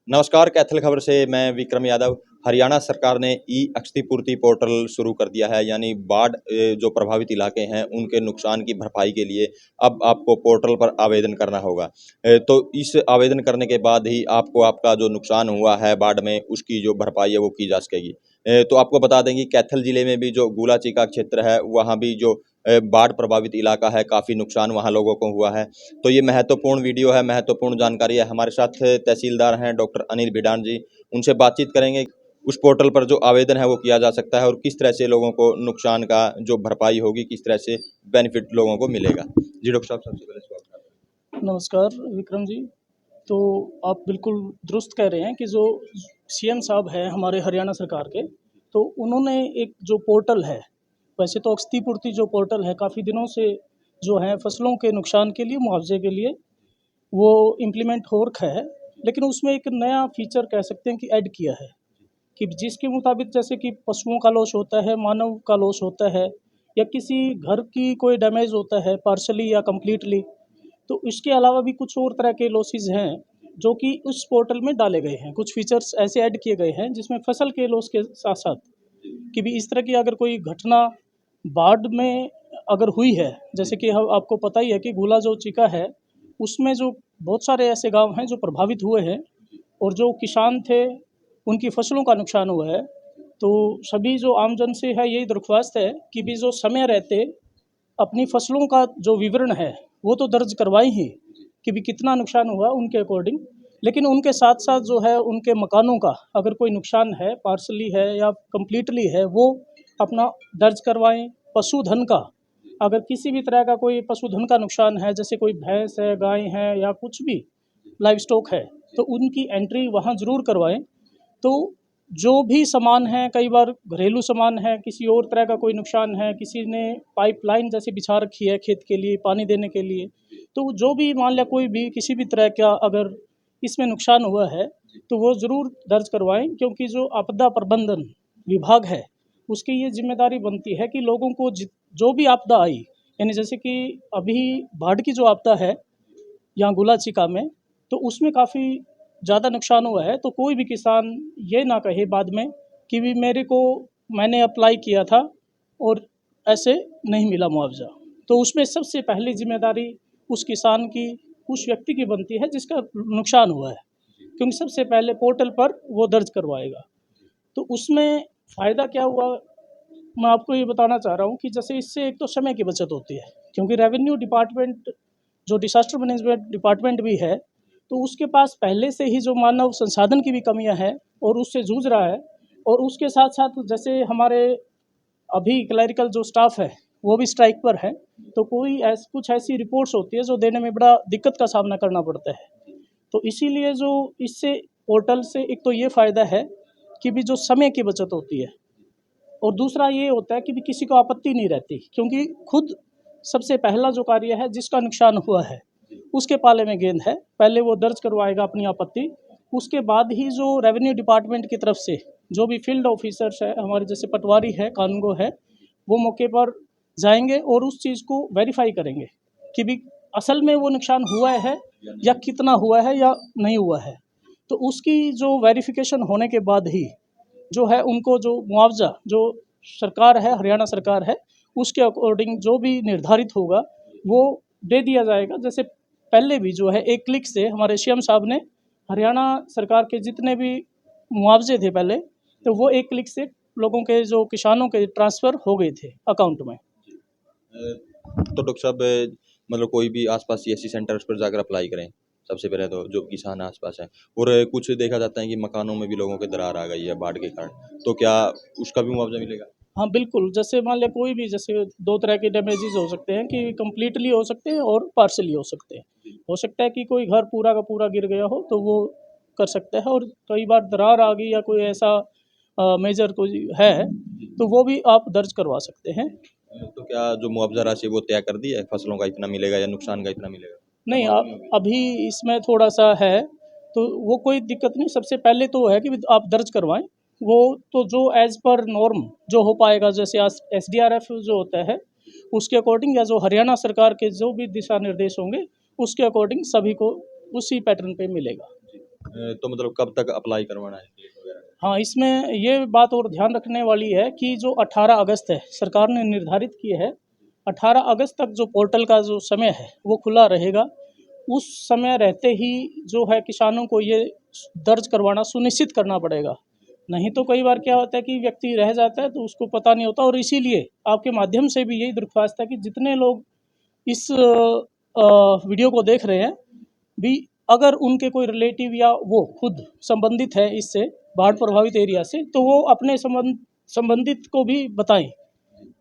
नमस्कार, कैथल खबर से मैं विक्रम यादव। हरियाणा सरकार ने ई क्षतिपूर्ति पोर्टल शुरू कर दिया है, यानी बाढ़ जो प्रभावित इलाके हैं उनके नुकसान की भरपाई के लिए अब आपको पोर्टल पर आवेदन करना होगा। तो इस आवेदन करने के बाद ही आपको आपका जो नुकसान हुआ है बाढ़ में उसकी जो भरपाई है वो की जा सकेगी। तो आपको बता दें कि कैथल जिले में भी जो गुलाचीका क्षेत्र है वहाँ भी जो बाढ़ प्रभावित इलाका है, काफ़ी नुकसान वहाँ लोगों को हुआ है। तो ये महत्वपूर्ण वीडियो है, महत्वपूर्ण जानकारी है। हमारे साथ तहसीलदार हैं डॉक्टर अनिल बिडान जी, उनसे बातचीत करेंगे। उस पोर्टल पर जो आवेदन है वो किया जा सकता है और किस तरह से लोगों को नुकसान का जो भरपाई होगी, किस तरह से बेनिफिट लोगों को मिलेगा। जी डॉक्टर साहब, सबसे पहले स्वागत है। नमस्कार विक्रम जी। तो आप बिल्कुल दुरुस्त कह रहे हैं कि जो सीएम साहब हैं हमारे हरियाणा सरकार के, तो उन्होंने एक जो पोर्टल है, वैसे तो क्षतिपूर्ति जो पोर्टल है काफ़ी दिनों से जो है फसलों के नुकसान के लिए मुआवजे के लिए वो इम्प्लीमेंट हो रखा है। लेकिन उसमें एक नया फीचर कह सकते हैं कि ऐड किया है कि जिसके मुताबिक जैसे कि पशुओं का लॉस होता है, मानव का लॉस होता है, या किसी घर की कोई डैमेज होता है पार्शली या कंप्लीटली, तो इसके अलावा भी कुछ और तरह के लॉसेस हैं जो कि उस पोर्टल में डाले गए हैं। कुछ फीचर्स ऐसे ऐड किए गए हैं जिसमें फसल के लॉस के साथ साथ कि भी इस तरह की अगर कोई घटना बाढ़ में अगर हुई है, जैसे कि हम आपको पता ही है कि गुला जो चीका है उसमें जो बहुत सारे ऐसे गांव हैं जो प्रभावित हुए हैं और जो किसान थे उनकी फसलों का नुकसान हुआ है। तो सभी जो आमजन से है यही दरख्वास्त है कि भी जो समय रहते अपनी फसलों का जो विवरण है वो तो दर्ज करवाएं ही कि भी कितना नुकसान हुआ उनके अकॉर्डिंग, लेकिन उनके साथ साथ जो है उनके मकानों का अगर कोई नुकसान है, पार्सली है या कम्प्लीटली है, वो अपना दर्ज करवाएं। पशुधन का अगर किसी भी तरह का कोई पशुधन का नुकसान है, जैसे कोई भैंस है, गाय है या कुछ भी लाइव स्टॉक है, तो उनकी एंट्री वहाँ ज़रूर करवाएं। तो जो भी सामान है, कई बार घरेलू सामान है, किसी और तरह का कोई नुकसान है, किसी ने पाइपलाइन जैसे बिछा रखी है खेत के लिए पानी देने के लिए, तो जो भी मान लिया कोई भी किसी भी तरह का अगर इसमें नुकसान हुआ है तो वो ज़रूर दर्ज करवाएं, क्योंकि जो आपदा प्रबंधन विभाग है उसकी ये जिम्मेदारी बनती है कि लोगों को जो भी आपदा आई, यानी जैसे कि अभी बाढ़ की जो आपदा है यहाँ गुलाचिका में, तो उसमें काफ़ी ज़्यादा नुकसान हुआ है। तो कोई भी किसान ये ना कहे बाद में कि भी मैंने अप्लाई किया था और ऐसे नहीं मिला मुआवजा। तो उसमें सबसे पहली जिम्मेदारी उस किसान की, उस व्यक्ति की बनती है जिसका नुकसान हुआ है, क्योंकि सबसे पहले पोर्टल पर वो दर्ज करवाएगा। तो उसमें फ़ायदा क्या हुआ, मैं आपको ये बताना चाह रहा हूँ कि जैसे इससे एक तो समय की बचत होती है, क्योंकि रेवेन्यू डिपार्टमेंट जो डिसास्टर मैनेजमेंट डिपार्टमेंट भी है, तो उसके पास पहले से ही जो मानव संसाधन की भी कमियां हैं और उससे जूझ रहा है। और उसके साथ साथ जैसे हमारे अभी क्लरिकल जो स्टाफ है वो भी स्ट्राइक पर है, तो कुछ ऐसी रिपोर्ट्स होती है जो देने में बड़ा दिक्कत का सामना करना पड़ता है। तो इसीलिए जो इससे पोर्टल से एक तो ये फ़ायदा है कि भी जो समय की बचत होती है, और दूसरा ये होता है कि भी किसी को आपत्ति नहीं रहती, क्योंकि खुद सबसे पहला जो कार्य है जिसका नुकसान हुआ है उसके पाले में गेंद है, पहले वो दर्ज करवाएगा अपनी आपत्ति। उसके बाद ही जो रेवेन्यू डिपार्टमेंट की तरफ से जो भी फील्ड ऑफिसर्स है हमारे, जैसे पटवारी है, कानूनगो है, वो मौके पर जाएंगे और उस चीज़ को वेरीफाई करेंगे कि भी असल में वो नुकसान हुआ है या कितना हुआ है या नहीं हुआ है। तो उसकी जो वेरिफिकेशन होने के बाद ही जो है उनको जो मुआवजा जो सरकार है, हरियाणा सरकार है, उसके अकॉर्डिंग जो भी निर्धारित होगा वो दे दिया जाएगा। जैसे पहले भी जो है एक क्लिक से हमारे सीएम साहब ने हरियाणा सरकार के जितने भी मुआवजे थे पहले, तो वो एक क्लिक से लोगों के जो किसानों के ट्रांसफ़र हो गए थे अकाउंट में। तो डॉक्टर साहब, मतलब कोई भी आसपास सीएससी सेंटर्स पर जाकर अप्लाई करें सबसे पहले तो, जो किसान आसपास हैं। और कुछ देखा जाता है कि मकानों में भी लोगों के दरार आ गई है बाढ़ के कारण, तो क्या उसका भी मुआवजा मिलेगा? हाँ बिल्कुल, जैसे मान लिया कोई भी, जैसे दो तरह के डैमेजेस हो सकते हैं कि कम्प्लीटली हो सकते हैं और पार्शली हो सकते हैं। हो सकता है कि कोई घर पूरा का पूरा गिर गया हो तो वो कर सकता है, और कई बार दरार आ गई या कोई ऐसा मेजर कोई है तो वो भी आप दर्ज करवा सकते हैं। तो क्या जो मुआवजा राशि वो तय कर दी है, फसलों का इतना मिलेगा या नुकसान का इतना मिलेगा? नहीं, अभी इसमें थोड़ा-सा है, तो वो कोई दिक्कत नहीं। सबसे पहले तो है कि आप दर्ज करवाएँ, वो तो जो एज़ पर नॉर्म जो हो पाएगा, जैसे आज एसडीआरएफ जो होता है, उसके अकॉर्डिंग, या जो हरियाणा सरकार के जो भी दिशा निर्देश होंगे, उसके अकॉर्डिंग सभी को उसी पैटर्न पे मिलेगा। तो मतलब कब तक अप्लाई करवाना है केस वगैरह? हाँ, इसमें ये बात और ध्यान रखने वाली है कि जो 18 अगस्त है, सरकार ने निर्धारित की है, 18 अगस्त तक जो पोर्टल का जो समय है, वो खुला रहेगा। उस समय रहते ही जो है किसानों को ये दर्ज करवाना सुनिश्चित करना पड़ेगा। नहीं तो कई बार क्या होता है कि व्यक्ति रह जाता है तो उसको पता नहीं होता, और इसीलिए आपके माध्यम से भी यही दरख्वास्त है कि जितने लोग इस वीडियो को देख रहे हैं भी, अगर उनके कोई रिलेटिव या वो खुद संबंधित है इससे, बाढ़ प्रभावित एरिया से, तो वो अपने संबंधित को भी बताएं,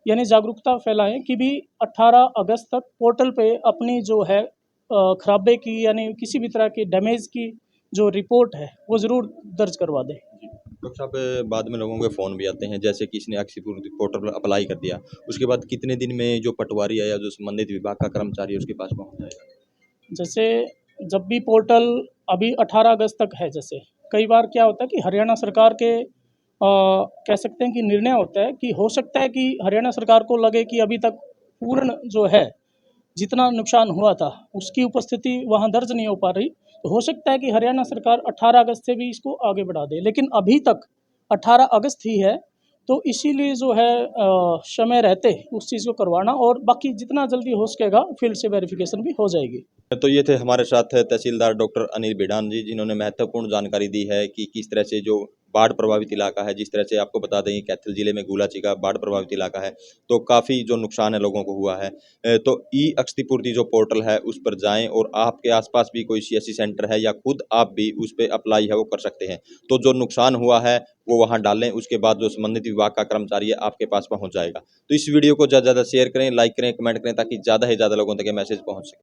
यानी जागरूकता फैलाएं कि भी 18 अगस्त तक पोर्टल पे अपनी जो है खराबे की यानी किसी भी तरह की डैमेज की जो रिपोर्ट है वो ज़रूर दर्ज करवा दें। डॉक्टर साहब, बाद में लोगों के फ़ोन भी आते हैं, जैसे कि इसने एक्सपीपुर्ती पोर्टल पर अप्लाई कर दिया, उसके बाद कितने दिन में जो पटवारी है या जो संबंधित विभाग का कर्मचारी है उसके पास पहुँच जाएगा? जैसे जब भी पोर्टल अभी 18 अगस्त तक है, जैसे कई बार क्या होता है कि हरियाणा सरकार के कह सकते हैं कि निर्णय होता है कि हो सकता है कि हरियाणा सरकार को लगे कि अभी तक पूर्ण जो है जितना नुकसान हुआ था उसकी उपस्थिति वहाँ दर्ज नहीं हो पा रही, तो हो सकता है कि हरियाणा सरकार 18 अगस्त से भी इसको आगे बढ़ा दे, लेकिन अभी तक 18 अगस्त ही है। तो इसीलिए जो है समय रहते उस चीज़ को करवाना, और बाकी जितना जल्दी हो सकेगा फील्ड से वेरिफिकेशन भी हो जाएगी। तो ये थे हमारे साथ तहसीलदार डॉक्टर अनिल बिडान जी, जिन्होंने महत्वपूर्ण जानकारी दी है कि किस तरह से जो बाढ़ प्रभावित इलाका है, जिस तरह से आपको बता दें कैथल जिले में गुलाची का बाढ़ प्रभावित इलाका है, तो काफ़ी जो नुकसान है लोगों को हुआ है। तो ई क्षतिपूर्ति जो पोर्टल है उस पर जाएं, और आपके आसपास भी कोई सीएससी सेंटर है या खुद आप भी उस पर अप्लाई है वो कर सकते हैं। तो जो नुकसान हुआ है वो वहाँ डालें, उसके बाद जो संबंधित विभाग का कर्मचारी है आपके पास पहुँच जाएगा। तो इस वीडियो को ज़्यादा से ज़्यादा शेयर करें, लाइक करें, कमेंट करें, ताकि ज़्यादा से ज़्यादा लोगों तक ये मैसेज पहुँच सके।